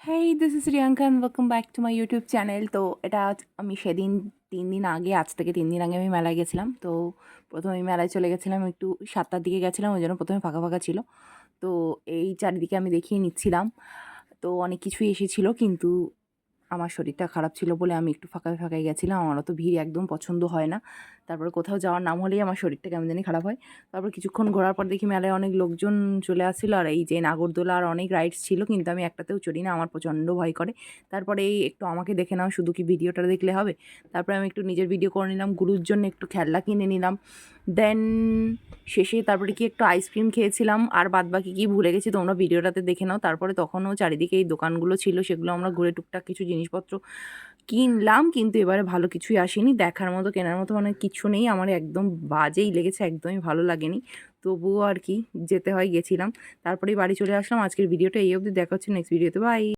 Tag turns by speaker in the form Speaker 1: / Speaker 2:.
Speaker 1: Hey this is Riyanka and welcome back to my YouTube channel. তো এটা আমি সেদিন 3 দিন আগে, আজ থেকে 3 দিন আগে আমি মেলায় গেছিলাম। তো প্রথমে আমি মেলায় চলে গেছিলাম, একটু 7টার দিকে গেছিলাম, ওই জন্য প্রথমে ফাঁকা ফাঁকা ছিল। তো এই চারিদিকে আমি দেখিয়ে নিচ্ছিলাম। তো অনেক কিছুই এসেছিলো, কিন্তু আমার শরীরটা খারাপ ছিল বলে আমি একটু ফাঁকায় ফাঁকায় গেছিলাম। আমার অত ভিড় একদম পছন্দ হয় না। তারপরে কোথাও যাওয়ার নাম হলেই আমার শরীরটা কেমন জানি খারাপ হয়। তারপর কিছুক্ষণ ঘোরার পর দেখি মেলায় অনেক লোকজন চলে আসছিলো, আর এই যে নাগরদোলা আর অনেক রাইডস ছিল, কিন্তু আমি একটাতেও চড়ি না, আমার প্রচণ্ড ভয় করে। তারপরে এই একটু আমাকে দেখে নাও, শুধু কি ভিডিওটা দেখলে হবে? তারপরে আমি একটু নিজের ভিডিও করে নিলাম, গুরুর জন্য একটু খেলনা কিনে নিলাম। দেন শেষে তারপরে কি একটু আইসক্রিম খেয়েছিলাম, আর বাদবাকি কি ভুলে গেছি, তোমরা ভিডিওটাতে দেখে নাও। তারপরে তখনও চারিদিকে এই দোকানগুলো ছিল, সেগুলো আমরা ঘুরে টুকটাক কিছু জিনিসপত্র কিনলাম, কিন্তু এবারে ভালো কিছুই আসেনি, দেখার মতো কেনার মতো মানে কিছু নেই। আমার একদম বাজেই লেগেছে, একদমই ভালো লাগেনি। তবুও আর কি যেতে হয়, গেছিলাম। তারপরেই বাড়ি চলে আসলাম। আজকের ভিডিওটা এই অবধি, দেখা হচ্ছে নেক্সট ভিডিওতে, বাই।